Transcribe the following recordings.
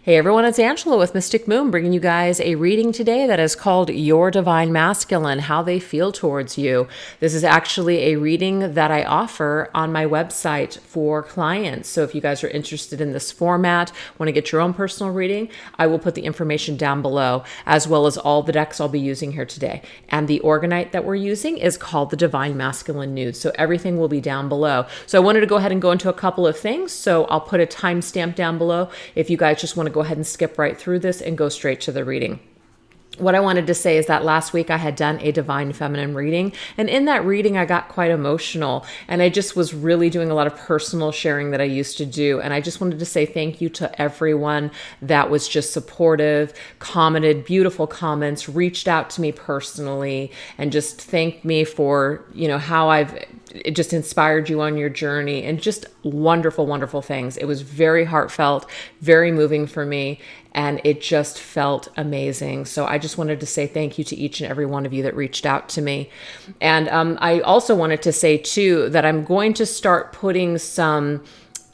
Hey everyone, it's Angela with Mystic Moon bringing you guys a reading today that is called Your Divine Masculine, How They Feel Towards You. This is actually a reading that I offer on my website for clients. So if you guys are interested in this format, want to get your own personal reading, I will put the information down below, as well as all the decks I'll be using here today. And the orgonite that we're using is called the Divine Masculine Nude. So everything will be down below. So I wanted to go ahead and go into a couple of things. So I'll put a timestamp down below if you guys just want to go ahead and skip right through this and go straight to the reading. What I wanted to say is that last week I had done a divine feminine reading, and in that reading I got quite emotional, and I just was really doing a lot of personal sharing that I used to do, and I just wanted to say thank you to everyone that was just supportive, commented beautiful comments, reached out to me personally, and just thanked me for, how it just inspired you on your journey, and just wonderful, wonderful things. It was very heartfelt, very moving for me, and it just felt amazing. So I just wanted to say thank you to each and every one of you that reached out to me. And I also wanted to say too that I'm going to start putting some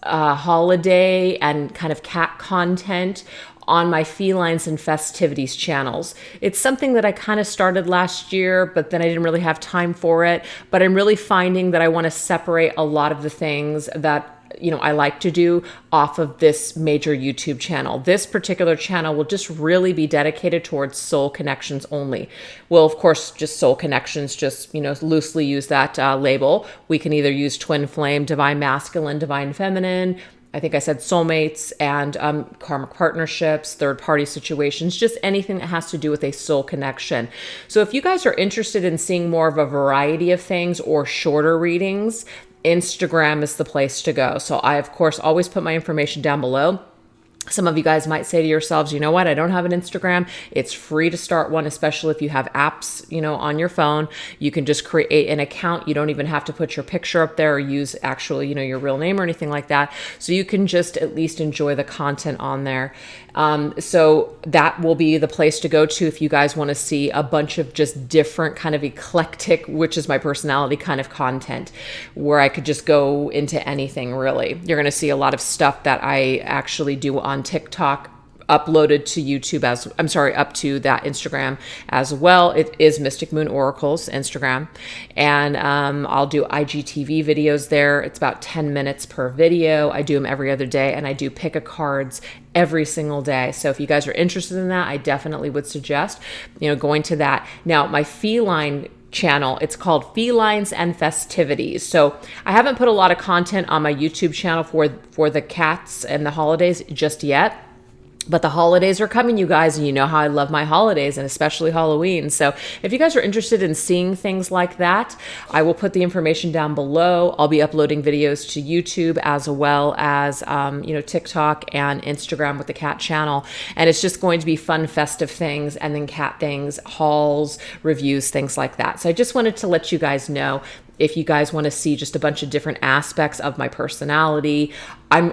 holiday and kind of cat content on my felines and festivities channels. It's something that I kind of started last year, but then I didn't really have time for it. But I'm really finding that I want to separate a lot of the things that I like to do off of this major YouTube channel. This particular channel will just really be dedicated towards soul connections only. Well, of course, just soul connections, just, loosely use that label. We can either use twin flame, divine masculine, divine feminine. I think I said soulmates and karmic partnerships, third-party situations, just anything that has to do with a soul connection. So if you guys are interested in seeing more of a variety of things or shorter readings, Instagram is the place to go. So I, of course, always put my information down below. Some of you guys might say to yourselves, you know what, I don't have an Instagram. It's free to start one, especially if you have apps, on your phone. You can just create an account. You don't even have to put your picture up there or use actually, your real name or anything like that. So you can just at least enjoy the content on there. So that will be the place to go to if you guys want to see a bunch of just different kind of eclectic, which is my personality kind of content, where I could just go into anything really. You're going to see a lot of stuff that I actually do on TikTok, uploaded to YouTube up to that Instagram as well. It is Mystic Moon Oracles Instagram. And I'll do IGTV videos there. It's about 10 minutes per video. I do them every other day, and I do pick a cards every single day. So if you guys are interested in that, I definitely would suggest, going to that. Now, my feline channel, it's called Felines and Festivities. So I haven't put a lot of content on my YouTube channel for the cats and the holidays just yet. But the holidays are coming, you guys, and you know how I love my holidays, and especially Halloween. So if you guys are interested in seeing things like that, I will put the information down below. I'll be uploading videos to YouTube as well as, TikTok and Instagram with the cat channel. And it's just going to be fun, festive things, and then cat things, hauls, reviews, things like that. So I just wanted to let you guys know, if you guys want to see just a bunch of different aspects of my personality, I'm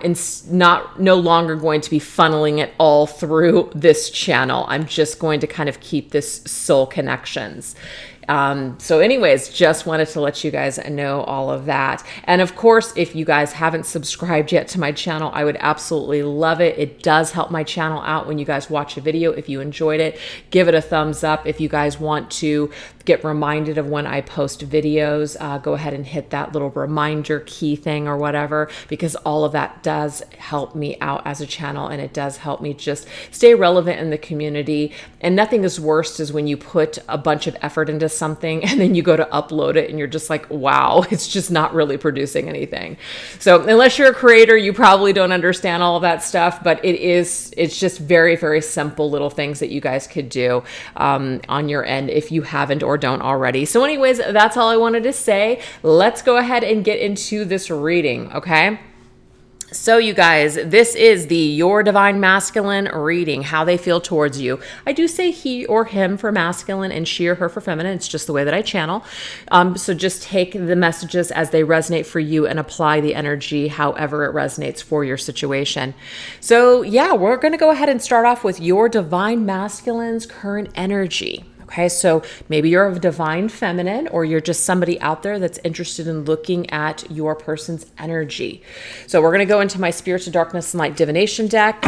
no longer going to be funneling it all through this channel. I'm just going to kind of keep this soul connections. So anyways, just wanted to let you guys know all of that. And of course, if you guys haven't subscribed yet to my channel, I would absolutely love it. It does help my channel out when you guys watch a video. If you enjoyed it, give it a thumbs up. If you guys want to get reminded of when I post videos, go ahead and hit that little reminder key thing or whatever, because all of that does help me out as a channel, and it does help me just stay relevant in the community. And nothing is worse is when you put a bunch of effort into something and then you go to upload it and you're just like, wow, it's just not really producing anything. So unless you're a creator, you probably don't understand all of that stuff, but it's just very, very simple little things that you guys could do on your end if you haven't or don't already. So anyways, that's all I wanted to say. Let's go ahead and get into this reading, okay? So you guys, this is the Your Divine Masculine reading, how they feel towards you. I do say he or him for masculine and she or her for feminine. It's just the way that I channel. So just take the messages as they resonate for you and apply the energy however it resonates for your situation. So yeah, we're going to go ahead and start off with your Divine Masculine's current energy. Okay, so maybe you're a divine feminine, or you're just somebody out there that's interested in looking at your person's energy. So we're going to go into my Spirits of Darkness and Light Divination deck.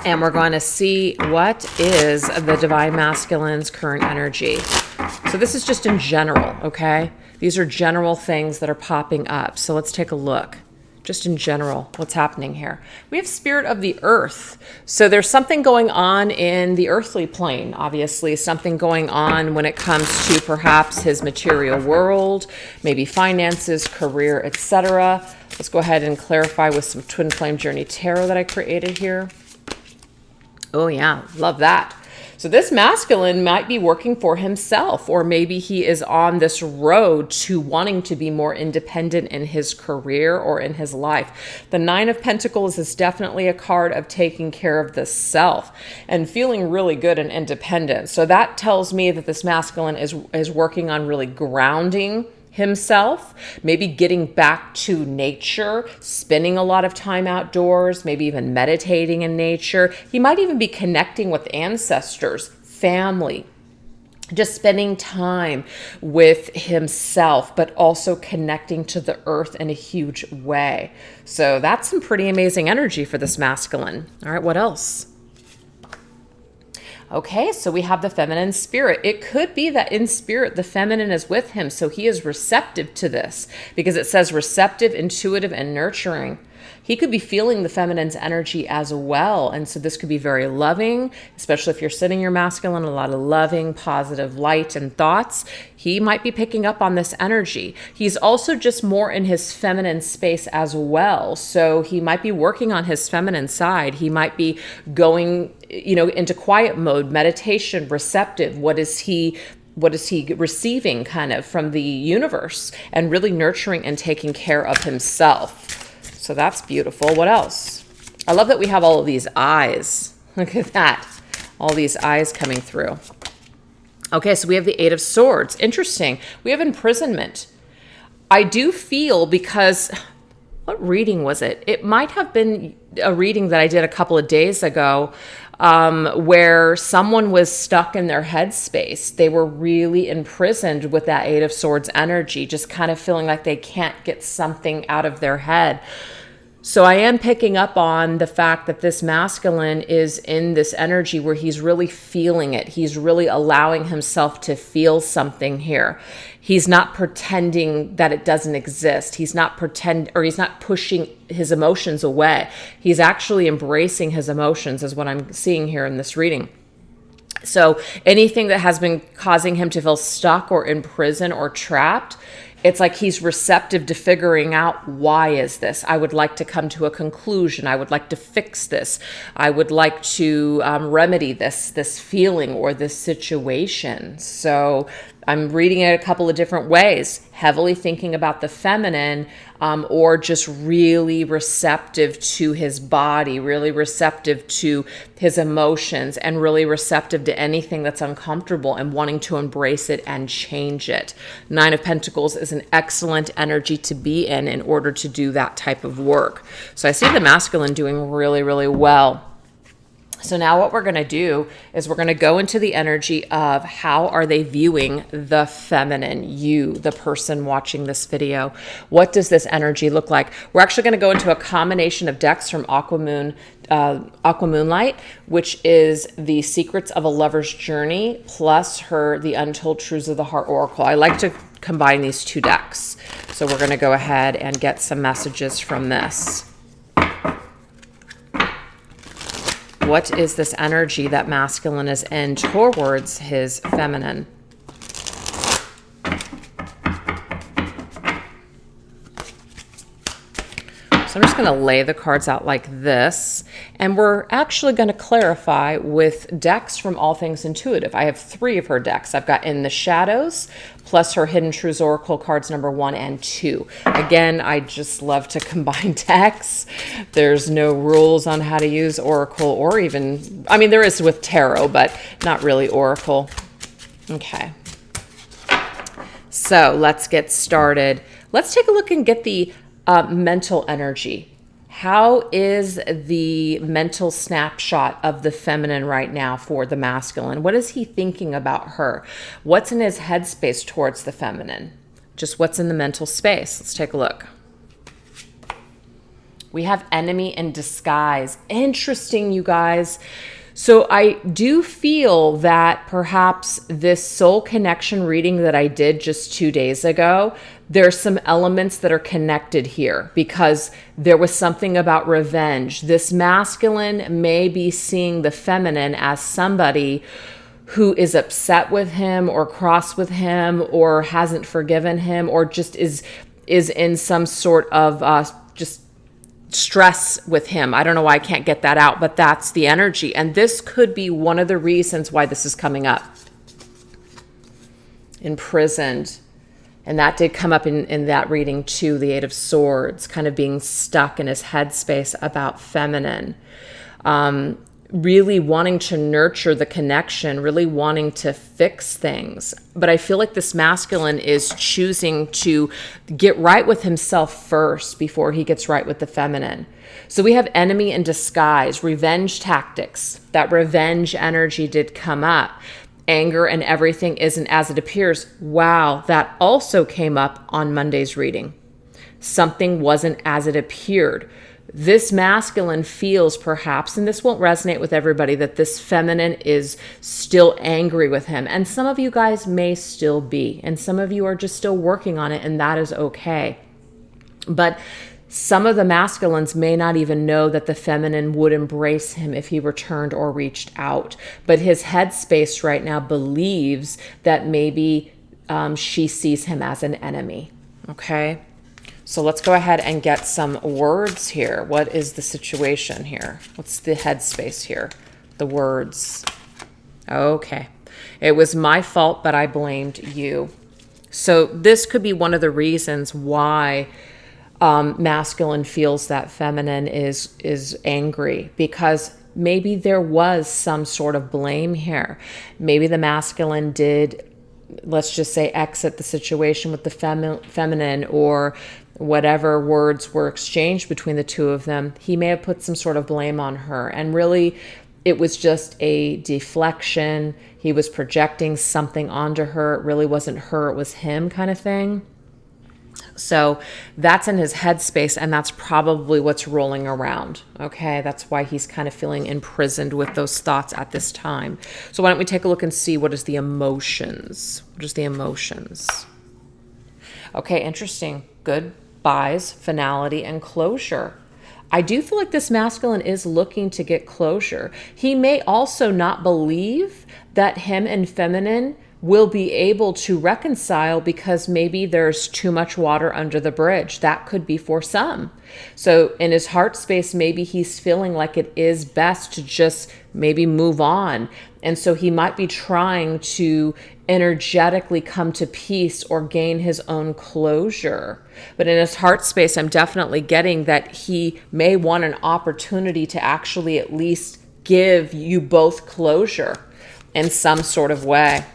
And we're going to see what is the divine masculine's current energy. So this is just in general, okay? These are general things that are popping up. So let's take a look. Just in general, what's happening here. We have spirit of the earth. So there's something going on in the earthly plane, obviously, something going on when it comes to perhaps his material world, maybe finances, career, etc. Let's go ahead and clarify with some Twin Flame Journey Tarot that I created here. Oh yeah, love that. So this masculine might be working for himself, or maybe he is on this road to wanting to be more independent in his career or in his life. The Nine of Pentacles is definitely a card of taking care of the self and feeling really good and independent. So that tells me that this masculine is working on really grounding himself, maybe getting back to nature, spending a lot of time outdoors, maybe even meditating in nature. He might even be connecting with ancestors, family, just spending time with himself, but also connecting to the earth in a huge way. So that's some pretty amazing energy for this masculine. All right, what else? Okay, so we have the feminine spirit. It could be that in spirit, the feminine is with him, so he is receptive to this because it says receptive, intuitive, and nurturing. He could be feeling the feminine's energy as well, and so this could be very loving, especially if you're sitting your masculine, a lot of loving, positive light and thoughts. He might be picking up on this energy. He's also just more in his feminine space as well, so he might be working on his feminine side. He might be going, into quiet mode, meditation, receptive. What is he receiving kind of from the universe, and really nurturing and taking care of himself. So that's beautiful. What else? I love that we have all of these eyes. Look at that. All these eyes coming through. Okay, so we have the Eight of Swords. Interesting. We have imprisonment. I do feel, because what reading was it? It might have been a reading that I did a couple of days ago, where someone was stuck in their headspace. They were really imprisoned with that Eight of Swords energy, just kind of feeling like they can't get something out of their head. So I am picking up on the fact that this masculine is in this energy where he's really feeling it. He's really allowing himself to feel something here. He's not pretending that it doesn't exist. He's not pushing his emotions away. He's actually embracing his emotions, is what I'm seeing here in this reading. So anything that has been causing him to feel stuck or in prison or trapped, it's like he's receptive to figuring out, why is this? I would like to come to a conclusion. I would like to fix this. I would like to remedy this feeling or this situation. So I'm reading it a couple of different ways, heavily thinking about the feminine, or just really receptive to his body, really receptive to his emotions, and really receptive to anything that's uncomfortable and wanting to embrace it and change it. Nine of Pentacles is an excellent energy to be in order to do that type of work. So I see the masculine doing really, really well. So now what we're going to do is we're going to go into the energy of how are they viewing the feminine, you, the person watching this video. What does this energy look like? We're actually going to go into a combination of decks from Aqua Moonlight, which is the Secrets of a Lover's Journey, plus the Untold Truths of the Heart Oracle. I like to combine these two decks. So we're going to go ahead and get some messages from this. What is this energy that masculine is in towards his feminine? So I'm just going to lay the cards out like this, and we're actually going to clarify with decks from All Things Intuitive. I have 3 of her decks. I've got In the Shadows, plus her Hidden Truths Oracle cards number 1 and 2. Again, I just love to combine decks. There's no rules on how to use Oracle, or even, I mean, there is with Tarot, but not really Oracle. Okay. So let's get started. Let's take a look and get the mental energy. How is the mental snapshot of the feminine right now for the masculine? What is he thinking about her? What's in his headspace towards the feminine? Just what's in the mental space? Let's take a look. We have enemy in disguise. Interesting, you guys. So I do feel that perhaps this soul connection reading that I did just 2 days ago, there's some elements that are connected here because there was something about revenge. This masculine may be seeing the feminine as somebody who is upset with him or cross with him or hasn't forgiven him or just is in some sort of just stress with him. I don't know why I can't get that out, but that's the energy. And this could be one of the reasons why this is coming up. Imprisoned. And that did come up in that reading too, the Eight of Swords, kind of being stuck in his headspace about feminine. Really wanting to nurture the connection, really wanting to fix things. But I feel like this masculine is choosing to get right with himself first before he gets right with the feminine. So we have enemy in disguise, revenge tactics. That revenge energy did come up. Anger and everything isn't as it appears. Wow, that also came up on Monday's reading. Something wasn't as it appeared. This masculine feels perhaps, and this won't resonate with everybody, that this feminine is still angry with him. And some of you guys may still be, and some of you are just still working on it, and that is okay. But some of the masculines may not even know that the feminine would embrace him if he returned or reached out. But his headspace right now believes that maybe she sees him as an enemy. Okay? So let's go ahead and get some words here. What is the situation here? What's the headspace here? The words. Okay. It was my fault, but I blamed you. So this could be one of the reasons why masculine feels that feminine is angry, because maybe there was some sort of blame here. Maybe the masculine did, let's just say, exit the situation with the feminine, or whatever words were exchanged between the two of them. He may have put some sort of blame on her, and really it was just a deflection. He was projecting something onto her. It really wasn't her, it was him, kind of thing. So that's in his headspace, and that's probably what's rolling around. Okay, that's why he's kind of feeling imprisoned with those thoughts at this time. So why don't we take a look and see what is the emotions? What is the emotions? Okay, interesting. Goodbyes, finality, and closure. I do feel like this masculine is looking to get closure. He may also not believe that him and feminine will be able to reconcile because maybe there's too much water under the bridge. That could be for some. So in his heart space, maybe he's feeling like it is best to just maybe move on. And so he might be trying to energetically come to peace or gain his own closure. But in his heart space, I'm definitely getting that he may want an opportunity to actually at least give you both closure in some sort of way.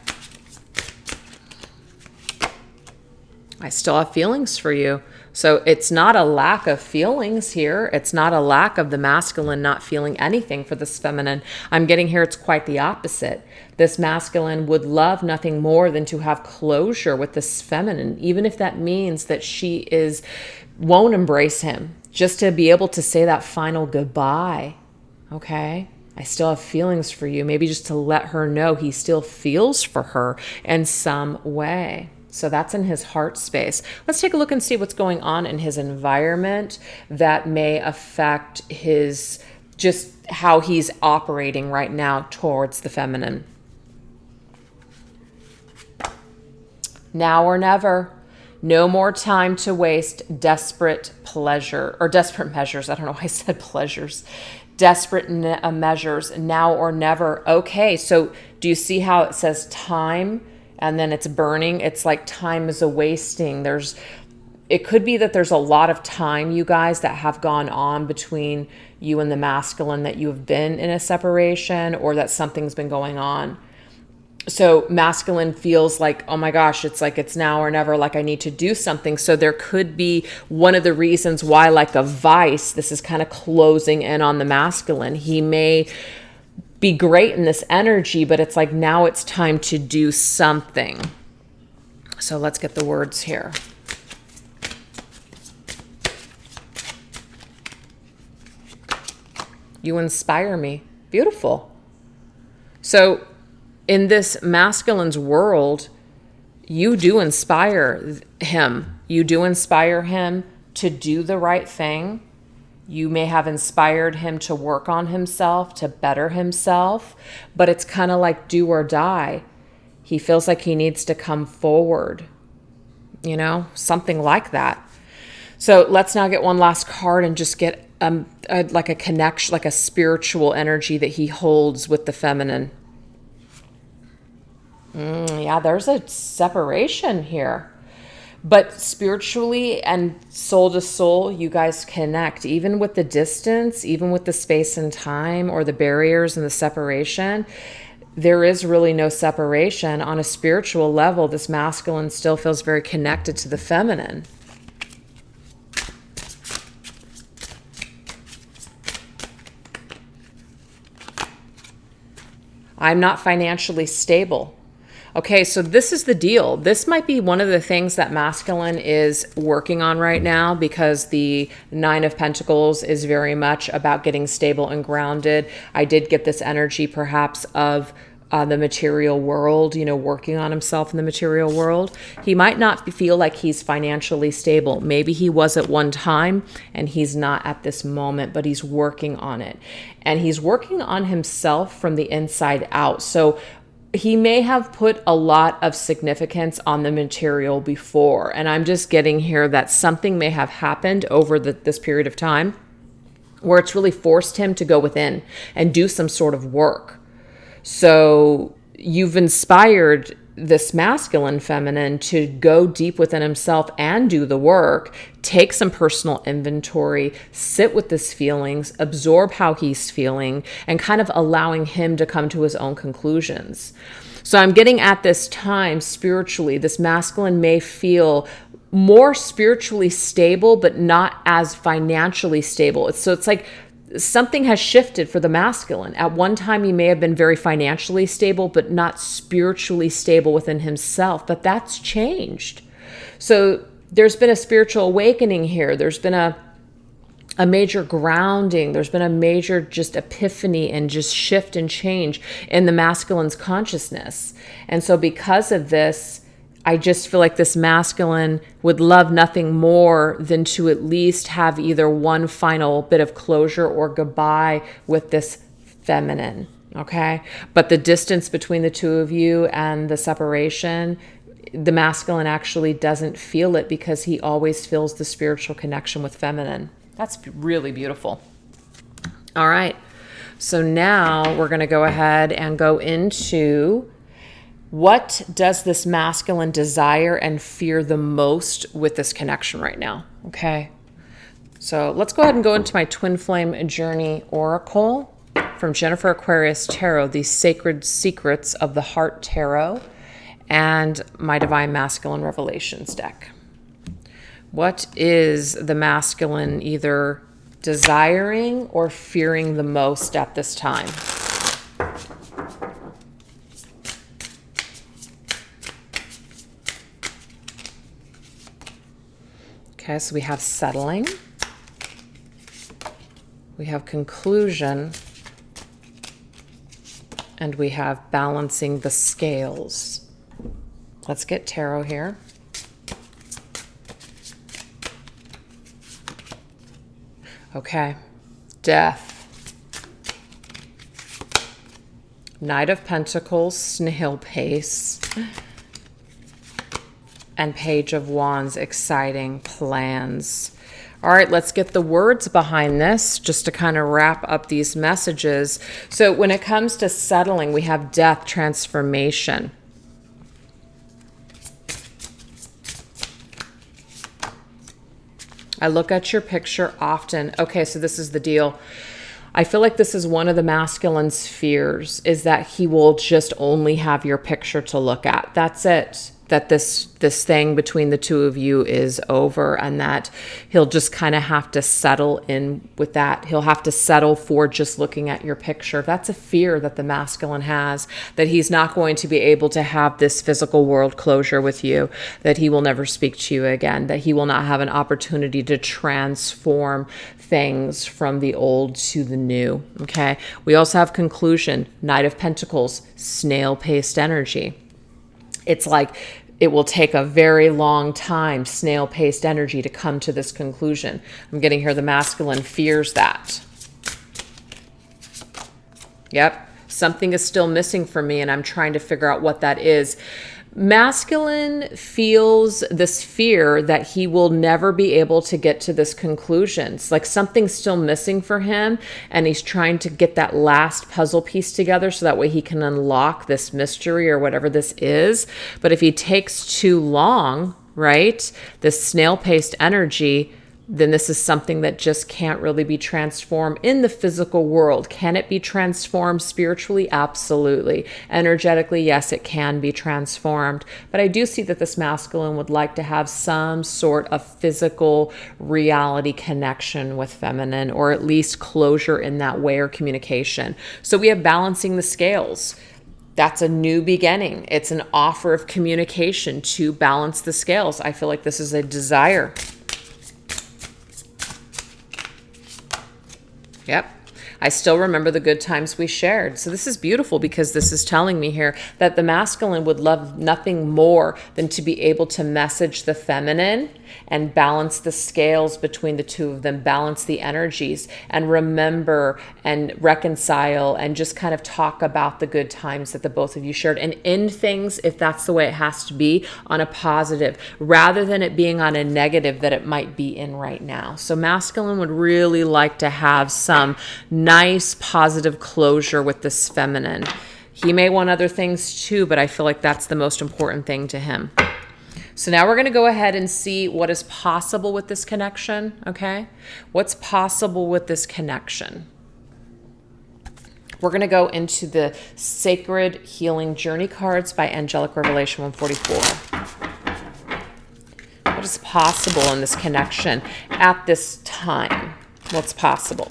I still have feelings for you. So it's not a lack of feelings here. It's not a lack of the masculine not feeling anything for this feminine. I'm getting here it's quite the opposite. This masculine would love nothing more than to have closure with this feminine, even if that means that she won't embrace him, just to be able to say that final goodbye. Okay? I still have feelings for you. Maybe just to let her know he still feels for her in some way. So that's in his heart space. Let's take a look and see what's going on in his environment that may affect just how he's operating right now towards the feminine. Now or never. No more time to waste. Desperate pleasure, or desperate measures. I don't know why I said pleasures. Desperate measures. Now or never. Okay, so do you see how it says time? And then it's burning. It's like time is a wasting. It could be that there's a lot of time, you guys, that have gone on between you and the masculine, that you have been in a separation, or that something's been going on. So masculine feels like, oh my gosh, it's like it's now or never, like I need to do something. So there could be one of the reasons why, like a vice, this is kind of closing in on the masculine. He may be great in this energy, but it's like now it's time to do something. So let's get the words here. You inspire me. Beautiful. So in this masculine's world, you do inspire him. You do inspire him to do the right thing. You may have inspired him to work on himself, to better himself, but it's kind of like do or die. He feels like he needs to come forward, you know, something like that. So let's now get one last card and just get like a connection, like a spiritual energy that he holds with the feminine. Yeah, there's a separation here. But spiritually and soul to soul, you guys connect, even with the distance, even with the space and time or the barriers and the separation. There is really no separation. On a spiritual level, this masculine still feels very connected to the feminine. I'm not financially stable. Okay, so this is the deal. This might be one of the things that masculine is working on right now, because the Nine of Pentacles is very much about getting stable and grounded. I did get this energy perhaps of the material world, you know, working on himself in the material world. He might not feel like he's financially stable. Maybe he was at one time and he's not at this moment, but he's working on it. And he's working on himself from the inside out. So he may have put a lot of significance on the material before. And I'm just getting here that something may have happened over this period of time where it's really forced him to go within and do some sort of work. So you've inspired this masculine feminine to go deep within himself and do the work, take some personal inventory, sit with his feelings, absorb how he's feeling, and kind of allowing him to come to his own conclusions. So I'm getting at this time spiritually, this masculine may feel more spiritually stable, but not as financially stable. So it's like something has shifted for the masculine. At one time, he may have been very financially stable, but not spiritually stable within himself. But that's changed. So there's been a spiritual awakening here. There's been a major grounding. There's been a major just epiphany and just shift and change in the masculine's consciousness. And so because of this, I just feel like this masculine would love nothing more than to at least have either one final bit of closure or goodbye with this feminine, okay? But the distance between the two of you and the separation, the masculine actually doesn't feel it because he always feels the spiritual connection with feminine. That's really beautiful. All right, so now we're going to go ahead and go into what does this masculine desire and fear the most with this connection right now? Okay. So let's go ahead and go into my Twin Flame Journey Oracle from Jennifer Aquarius Tarot, the Sacred Secrets of the Heart Tarot, and my Divine Masculine Revelations deck. What is the masculine either desiring or fearing the most at this time? Okay, so we have settling, we have conclusion, and we have balancing the scales. Let's get tarot here. Okay, death, Knight of Pentacles, snail pace, and Page of Wands, exciting plans. All right, let's get the words behind this just to kind of wrap up these messages. So when it comes to settling, we have death, transformation. I look at your picture often. Okay, so this is the deal. I feel like this is one of the masculine's fears, is that he will just only have your picture to look at. That's it. that this thing between the two of you is over, and that he'll just kind of have to settle in with that. He'll have to settle for just looking at your picture. That's a fear that the masculine has, that he's not going to be able to have this physical world closure with you, that he will never speak to you again, that he will not have an opportunity to transform things from the old to the new. Okay. We also have conclusion, Knight of Pentacles, snail-paced energy. It's like it will take a very long time, snail-paced energy, to come to this conclusion. I'm getting here the masculine fears that. Yep, something is still missing for me, and I'm trying to figure out what that is. Masculine feels this fear that he will never be able to get to this conclusion. It's like something's still missing for him, and he's trying to get that last puzzle piece together so that way he can unlock this mystery or whatever this is. But if he takes too long, right, this snail-paced energy, then this is something that just can't really be transformed in the physical world. Can it be transformed spiritually? Absolutely. Energetically, yes, it can be transformed. But I do see that this masculine would like to have some sort of physical reality connection with feminine, or at least closure in that way, or communication. So we have balancing the scales. That's a new beginning. It's an offer of communication to balance the scales. I feel like this is a desire. Yep. I still remember the good times we shared. So this is beautiful, because this is telling me here that the masculine would love nothing more than to be able to message the feminine and balance the scales between the two of them, balance the energies, and remember and reconcile and just kind of talk about the good times that the both of you shared, and end things, if that's the way it has to be, on a positive rather than it being on a negative that it might be in right now. So masculine would really like to have some nice positive closure with this feminine. He may want other things too, but I feel like that's the most important thing to him. So now we're going to go ahead and see what is possible with this connection, okay? What's possible with this connection? We're going to go into the Sacred Healing Journey cards by Angelic Revelation 144. What is possible in this connection at this time? What's possible?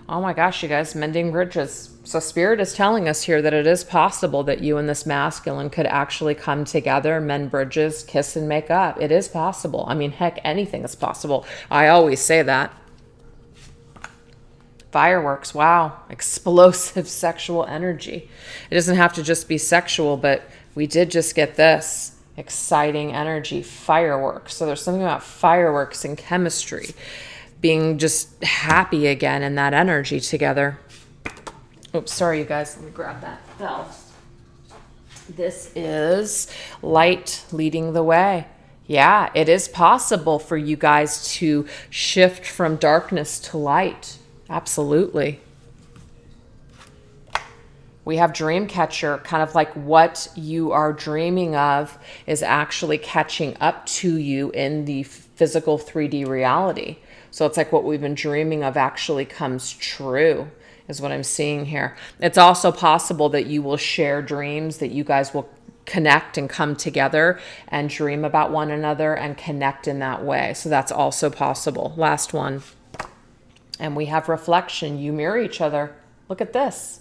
Oh my gosh, you guys, mending bridges. So Spirit is telling us here that it is possible that you and this masculine could actually come together, mend bridges, kiss and make up. It is possible. I mean, heck, anything is possible. I always say that. Fireworks, wow. Explosive sexual energy. It doesn't have to just be sexual, but we did just get this. Exciting energy, fireworks. So there's something about fireworks and chemistry. Being just happy again in that energy together. Oops, sorry you guys, let me grab that. Oh. This is light leading the way. Yeah, it is possible for you guys to shift from darkness to light. Absolutely. We have dream catcher, kind of like what you are dreaming of is actually catching up to you in the physical 3D reality. So it's like what we've been dreaming of actually comes true, is what I'm seeing here. It's also possible that you will share dreams, that you guys will connect and come together and dream about one another and connect in that way. So that's also possible. Last one. And we have reflection. You mirror each other. Look at this.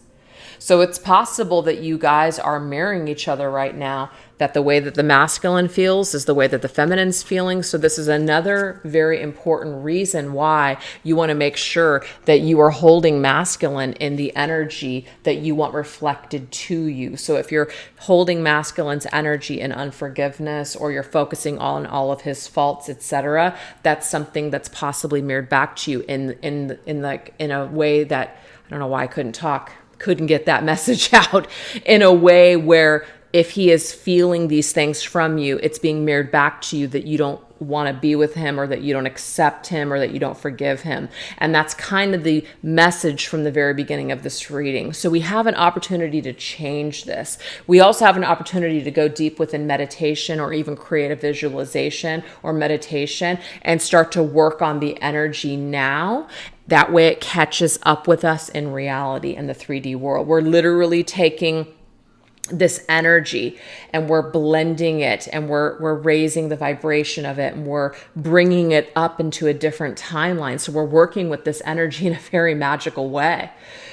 So it's possible that you guys are mirroring each other right now, that the way that the masculine feels is the way that the feminine's feeling. So this is another very important reason why you want to make sure that you are holding masculine in the energy that you want reflected to you. So if you're holding masculine's energy in unforgiveness, or you're focusing on all of his faults, etc., that's something that's possibly mirrored back to you in a way that, I don't know why I couldn't get that message out, in a way where if he is feeling these things from you, it's being mirrored back to you that you don't want to be with him, or that you don't accept him, or that you don't forgive him. And that's kind of the message from the very beginning of this reading. So we have an opportunity to change this. We also have an opportunity to go deep within meditation, or even create a visualization or meditation, and start to work on the energy now. That way it catches up with us in reality, in the 3D world. We're literally taking this energy and we're blending it, and we're raising the vibration of it, and we're bringing it up into a different timeline. So we're working with this energy in a very magical way.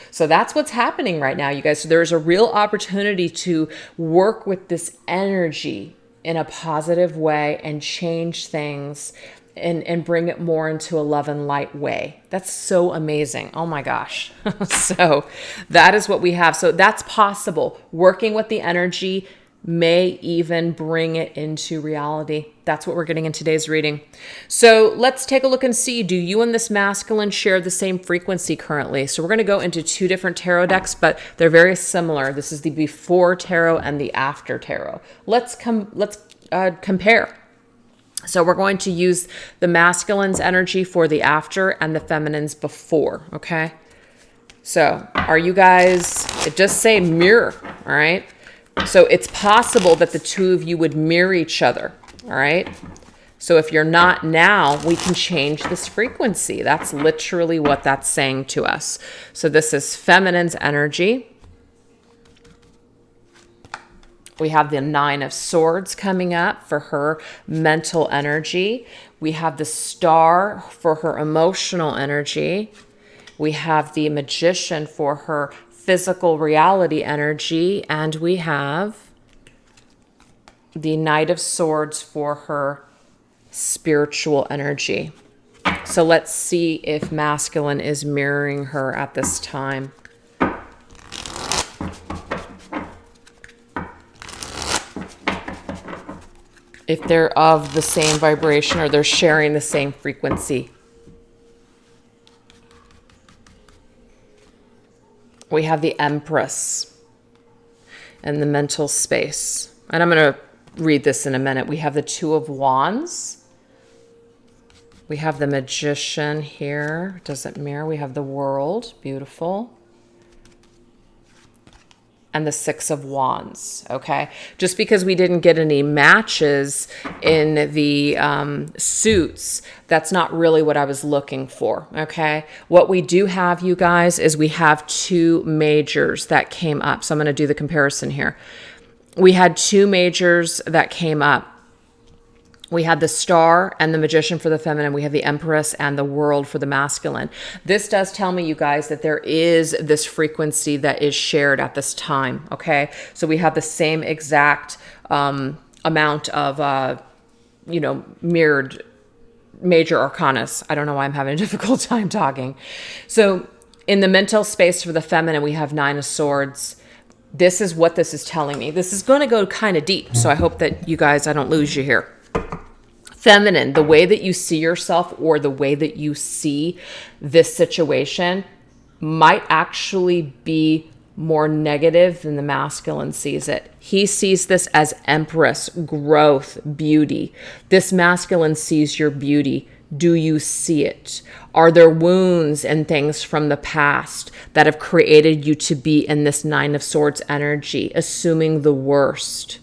So that's what's happening right now, you guys. So there's a real opportunity to work with this energy in a positive way and change things and bring it more into a love and light way. That's so amazing. Oh my gosh. So that is what we have. So that's possible. Working with the energy may even bring it into reality. That's what we're getting in today's reading. So let's take a look and see, do you and this masculine share the same frequency currently? So we're going to go into two different tarot decks, but they're very similar. This is the before tarot and the after tarot. Let's compare. So we're going to use the masculine's energy for the after and the feminine's before, okay? So are you guys, it just say mirror, all right? So it's possible that the two of you would mirror each other, all right? So if you're not now, we can change this frequency. That's literally what that's saying to us. So this is feminine's energy. We have the 9 of Swords coming up for her mental energy. We have the Star for her emotional energy. We have the Magician for her physical reality energy. And we have the Knight of Swords for her spiritual energy. So let's see if masculine is mirroring her at this time. If they're of the same vibration, or they're sharing the same frequency. We have the Empress and the mental space. And I'm going to read this in a minute. We have the 2 of Wands. We have the Magician here. Does it mirror? We have the World. Beautiful. And the 6 of Wands, okay? Just because we didn't get any matches in the suits, that's not really what I was looking for, okay? What we do have, you guys, is we have 2 majors that came up. So I'm going to do the comparison here. We had 2 majors that came up. We had the Star and the Magician for the feminine. We have the Empress and the World for the masculine. This does tell me, you guys, that there is this frequency that is shared at this time, okay? So we have the same exact amount of, mirrored major arcanas. I don't know why I'm having a difficult time talking. So in the mental space for the feminine, we have 9 of Swords. This is what this is telling me. This is going to go kind of deep, so I hope that you guys, I don't lose you here. Feminine, the way that you see yourself, or the way that you see this situation, might actually be more negative than the masculine sees it. He sees this as Empress, growth, beauty. This masculine sees your beauty. Do you see it? Are there wounds and things from the past that have created you to be in this 9 of Swords energy, assuming the worst?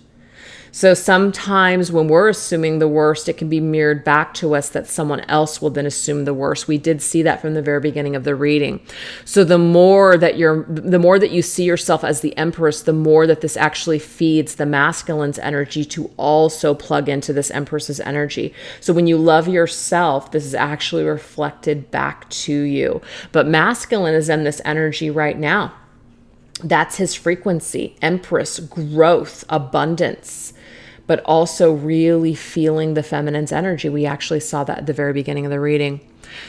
So sometimes when we're assuming the worst, it can be mirrored back to us that someone else will then assume the worst. We did see that from the very beginning of the reading. So the more that you see yourself as the Empress, the more that this actually feeds the masculine's energy to also plug into this Empress's energy. So when you love yourself, this is actually reflected back to you. But masculine is in this energy right now. That's his frequency. Empress, growth, abundance, but also really feeling the feminine's energy. We actually saw that at the very beginning of the reading.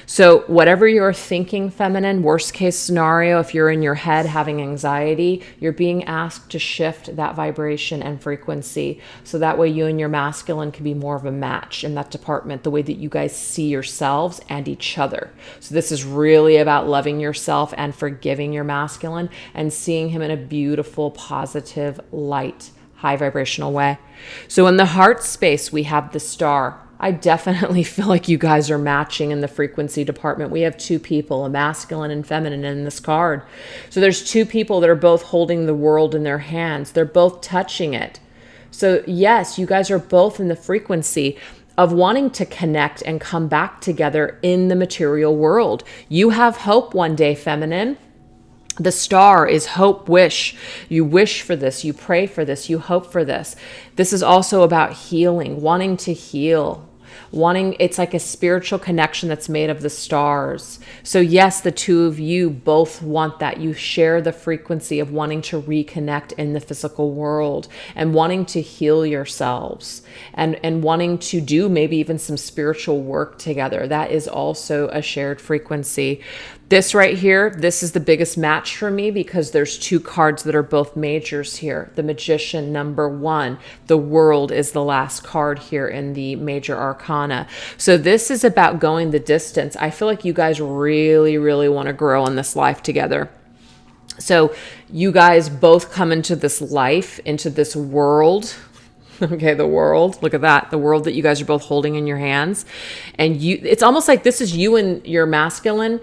So whatever you're thinking, feminine, worst case scenario, if you're in your head having anxiety, you're being asked to shift that vibration and frequency. So that way you and your masculine can be more of a match in that department, the way that you guys see yourselves and each other. So this is really about loving yourself and forgiving your masculine and seeing him in a beautiful, positive light. high vibrational way. So in the heart space, we have the star. I definitely feel like you guys are matching in the frequency department. We have two people, a masculine and feminine, in this card. So there's two people that are both holding the world in their hands. They're both touching it. So yes, you guys are both in the frequency of wanting to connect and come back together in the material world. You have hope one day, feminine. The star is hope, wish. You wish for this, you pray for this, you hope for this. This is also about healing, wanting to heal, it's like a spiritual connection that's made of the stars. So yes, the two of you both want that. You share the frequency of wanting to reconnect in the physical world and wanting to heal yourselves and wanting to do maybe even some spiritual work together. That is also a shared frequency. This right here, this is the biggest match for me because there's two cards that are both majors here. The Magician, number 1. The World is the last card here in the major arcana. So this is about going the distance. I feel like you guys really, really want to grow in this life together. So you guys both come into this life, into this world. Okay, the world, look at that. The world that you guys are both holding in your hands. And it's almost like this is you and your masculine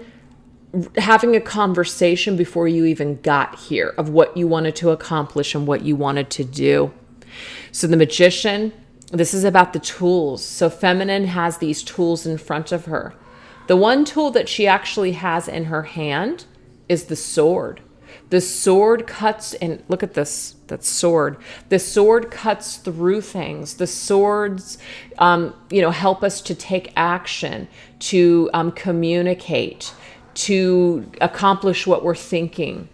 having a conversation before you even got here of what you wanted to accomplish and what you wanted to do. So the Magician, this is about the tools. So feminine has these tools in front of her. The one tool that she actually has in her hand is the sword. The sword cuts, and look at this, that sword. The sword cuts through things. The swords, help us to take action, to communicate, to accomplish what we're thinking,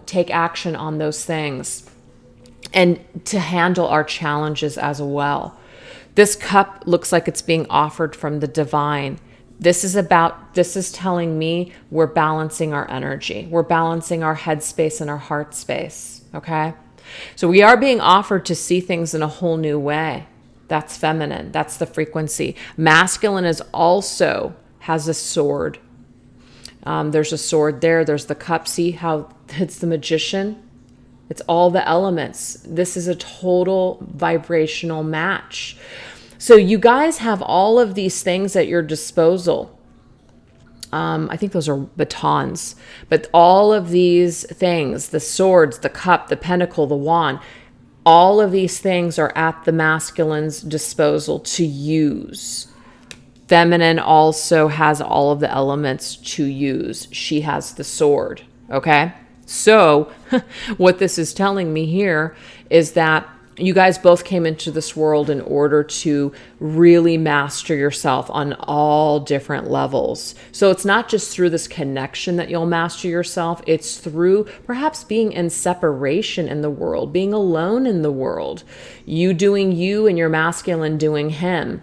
take action on those things and to handle our challenges as well. This cup looks like it's being offered from the divine. This is telling me we're balancing our energy. We're balancing our head space and our heart space. Okay. So we are being offered to see things in a whole new way. That's feminine. That's the frequency. Masculine has a sword. There's a sword there. There's the cup. See how it's the Magician? It's all the elements. This is a total vibrational match. So you guys have all of these things at your disposal. I think those are batons. But all of these things, the swords, the cup, the pentacle, the wand, all of these things are at the masculine's disposal to use. Feminine also has all of the elements to use. She has the sword, okay? So what this is telling me here is that you guys both came into this world in order to really master yourself on all different levels. So it's not just through this connection that you'll master yourself. It's through perhaps being in separation in the world, being alone in the world, you doing you and your masculine doing him.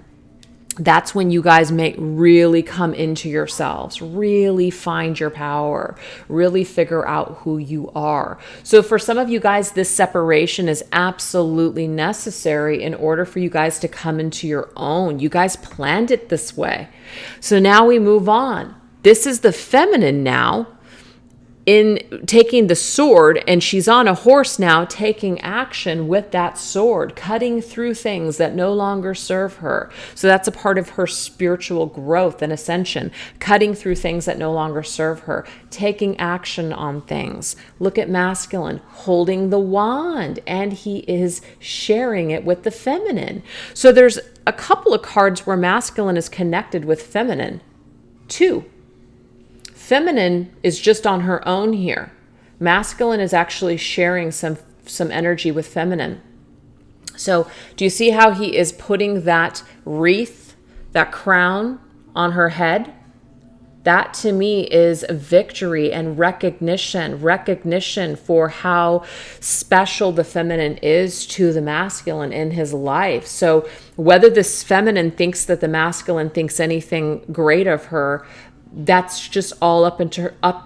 That's when you guys may really come into yourselves, really find your power, really figure out who you are. So for some of you guys, this separation is absolutely necessary in order for you guys to come into your own. You guys planned it this way. So now we move on. This is the feminine now in taking the sword, and she's on a horse now taking action with that sword, cutting through things that no longer serve her. So that's a part of her spiritual growth and ascension, cutting through things that no longer serve her, taking action on things. Look at masculine holding the wand, and he is sharing it with the feminine. So there's a couple of cards where masculine is connected with feminine too. Feminine is just on her own here. Masculine is actually sharing some energy with feminine. So do you see how he is putting that wreath, that crown on her head? That to me is victory and recognition for how special the feminine is to the masculine in his life. So whether this feminine thinks that the masculine thinks anything great of her, that's just all up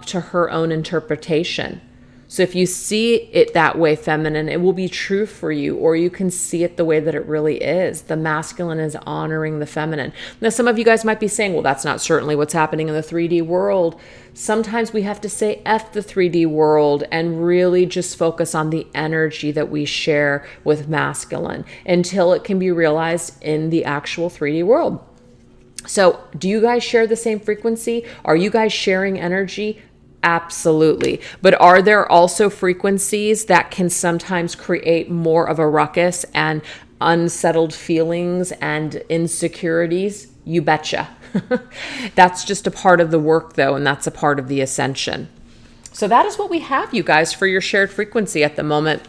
to her own interpretation. So if you see it that way, feminine, it will be true for you, or you can see it the way that it really is. The masculine is honoring the feminine. Now, some of you guys might be saying, well, that's not certainly what's happening in the 3D world. Sometimes we have to say F the 3D world and really just focus on the energy that we share with masculine until it can be realized in the actual 3D world. So do you guys share the same frequency? Are you guys sharing energy? Absolutely. But are there also frequencies that can sometimes create more of a ruckus and unsettled feelings and insecurities? You betcha. That's just a part of the work, though, and that's a part of the ascension. So that is what we have, you guys, for your shared frequency at the moment.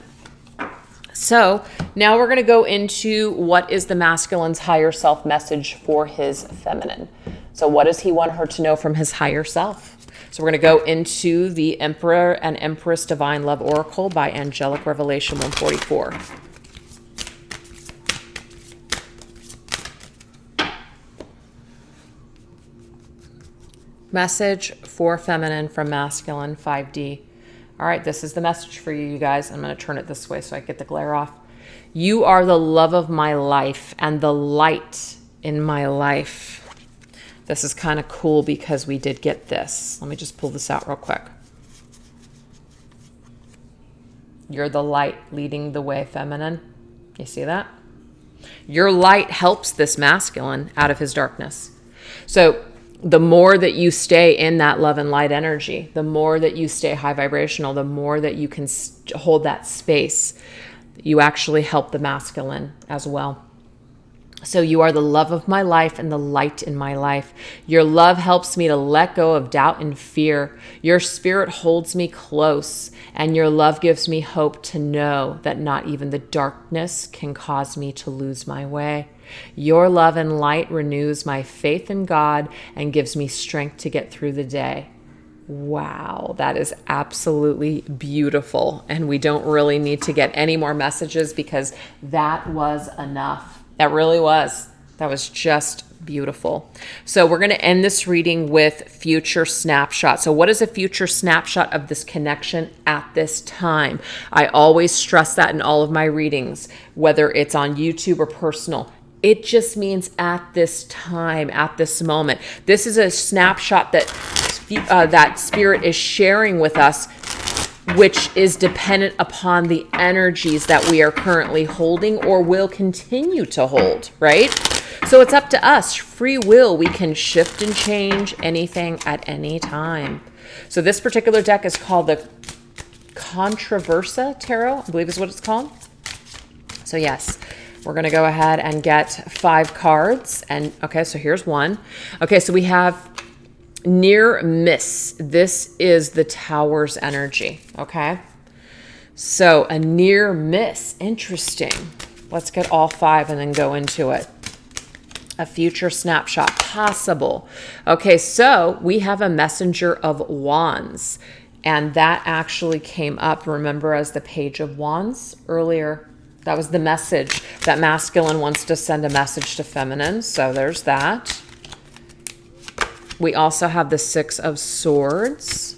So now we're going to go into what is the masculine's higher self message for his feminine. So what does he want her to know from his higher self? So we're going to go into the Emperor and Empress Divine Love Oracle by Angelic Revelation 144. Message for feminine from masculine 5D. All right, this is the message for you, you guys. I'm going to turn it this way so I get the glare off. You are the love of my life and the light in my life. This is kind of cool because we did get this. Let me just pull this out real quick. You're the light leading the way, feminine. You see that? Your light helps this masculine out of his darkness. So the more that you stay in that love and light energy, the more that you stay high vibrational, the more that you can hold that space, you actually help the masculine as well. So you are the love of my life and the light in my life. Your love helps me to let go of doubt and fear. Your spirit holds me close, and your love gives me hope to know that not even the darkness can cause me to lose my way. Your love and light renews my faith in God and gives me strength to get through the day. Wow, that is absolutely beautiful. And we don't really need to get any more messages because that was enough. That really was. That was just beautiful. So we're going to end this reading with future snapshot. So what is a future snapshot of this connection at this time? I always stress that in all of my readings, whether it's on YouTube or personal. It just means at this time, at this moment. This is a snapshot that that spirit is sharing with us, which is dependent upon the energies that we are currently holding or will continue to hold, right? So it's up to us. Free will. We can shift and change anything at any time. So this particular deck is called the Controversa Tarot, I believe is what it's called. So yes, we're going to go ahead and get 5 cards. And okay, so here's one. Okay, so we have near miss. This is the Tower's energy. Okay, so a near miss. Interesting. Let's get all 5 and then go into it. A future snapshot possible. Okay, so we have a Messenger of Wands, and that actually came up, remember, as the Page of Wands earlier. That was the message that masculine wants to send a message to feminine. So there's that. We also have the 6 of Swords.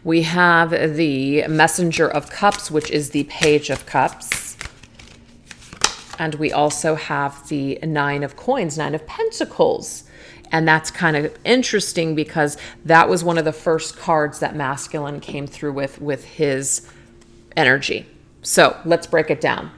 We have the Messenger of Cups, which is the Page of Cups. And we also have the 9 of Coins, 9 of Pentacles. And that's kind of interesting because that was one of the first cards that masculine came through with his energy. So let's break it down.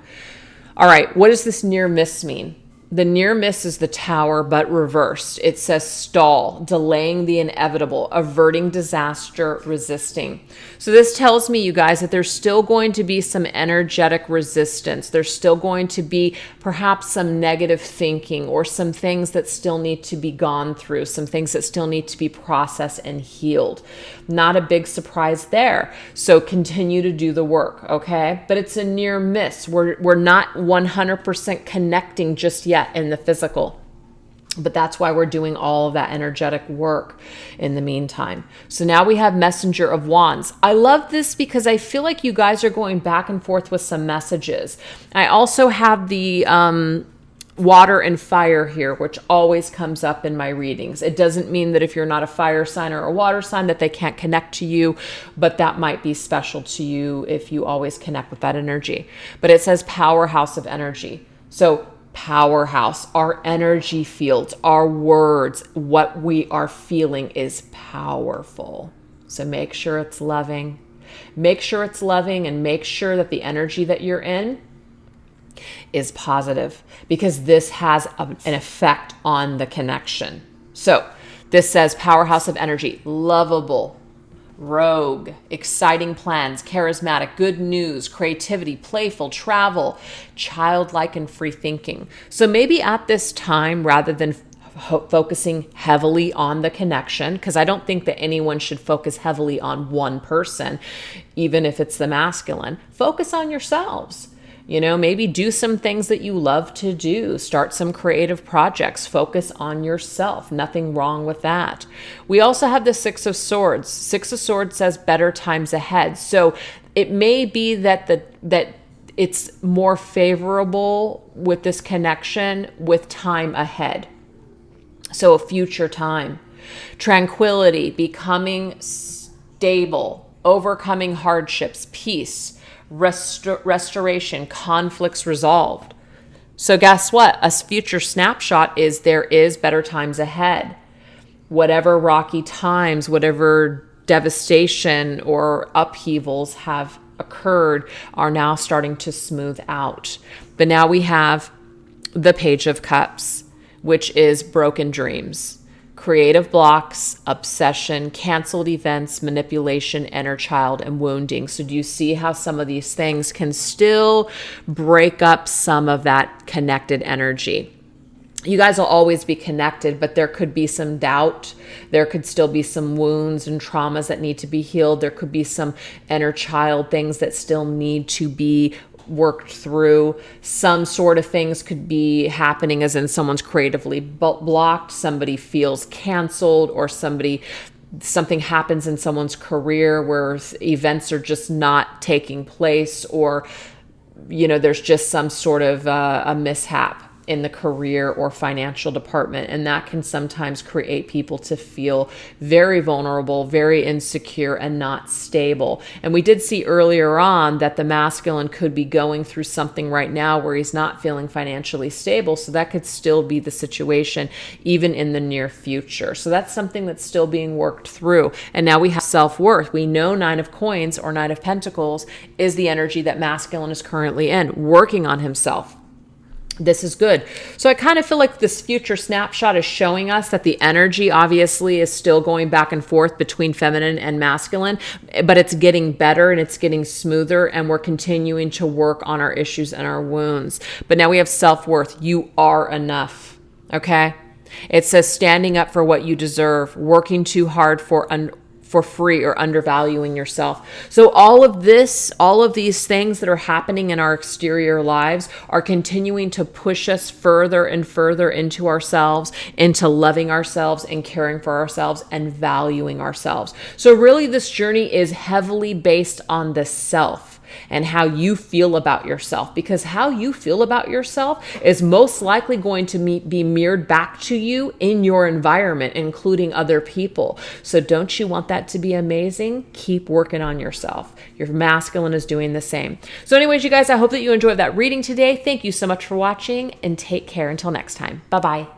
All right, what does this near miss mean? The near miss is the Tower, but reversed. It says stall, delaying the inevitable, averting disaster, resisting. So this tells me, you guys, that there's still going to be some energetic resistance. There's still going to be perhaps some negative thinking or some things that still need to be gone through, some things that still need to be processed and healed. Not a big surprise there. So continue to do the work, okay? But it's a near miss. We're not 100% connecting just yet in the physical. But that's why we're doing all of that energetic work in the meantime. So now we have Messenger of Wands. I love this because I feel like you guys are going back and forth with some messages. I also have the water and fire here, which always comes up in my readings. It doesn't mean that if you're not a fire sign or a water sign that they can't connect to you, but that might be special to you if you always connect with that energy. But it says powerhouse of energy. So powerhouse, our energy fields, our words, what we are feeling is powerful. So make sure it's loving. Make sure it's loving, and make sure that the energy that you're in is positive, because this has an effect on the connection. So this says powerhouse of energy, lovable, rogue, exciting plans, charismatic, good news, creativity, playful, travel, childlike, and free thinking. So maybe at this time, rather than focusing heavily on the connection, because I don't think that anyone should focus heavily on one person, even if it's the masculine, focus on yourselves. You know, maybe do some things that you love to do. Start some creative projects. Focus on yourself. Nothing wrong with that. We also have the Six of Swords. Six of Swords says better times ahead. So it may be that that it's more favorable with this connection with time ahead. So a future time. Tranquility, becoming stable, overcoming hardships, peace, restoration, conflicts resolved. So guess what? A future snapshot is there is better times ahead. Whatever rocky times, whatever devastation or upheavals have occurred are now starting to smooth out. But now we have the Page of Cups, which is broken dreams, creative blocks, obsession, canceled events, manipulation, inner child, and wounding. So do you see how some of these things can still break up some of that connected energy? You guys will always be connected, but there could be some doubt. There could still be some wounds and traumas that need to be healed. There could be some inner child things that still need to be worked through. Some sort of things could be happening as in someone's creatively blocked, somebody feels canceled, or something happens in someone's career where events are just not taking place, or there's just some sort of a mishap in the career or financial department. And that can sometimes create people to feel very vulnerable, very insecure, and not stable. And we did see earlier on that the masculine could be going through something right now where he's not feeling financially stable. So that could still be the situation even in the near future. So that's something that's still being worked through. And now we have self-worth. We know Nine of Coins or Nine of Pentacles is the energy that masculine is currently in, working on himself. This is good. So I kind of feel like this future snapshot is showing us that the energy obviously is still going back and forth between feminine and masculine, but it's getting better and it's getting smoother, and we're continuing to work on our issues and our wounds. But now we have self-worth. You are enough. Okay? It says standing up for what you deserve, working too hard for free, or undervaluing yourself. So all of these things that are happening in our exterior lives are continuing to push us further and further into ourselves, into loving ourselves and caring for ourselves and valuing ourselves. So really this journey is heavily based on the self and how you feel about yourself, because how you feel about yourself is most likely going to be mirrored back to you in your environment, including other people. So don't you want that to be amazing? Keep working on yourself. Your masculine is doing the same. So anyways, you guys, I hope that you enjoyed that reading today. Thank you so much for watching, and take care until next time. Bye-bye.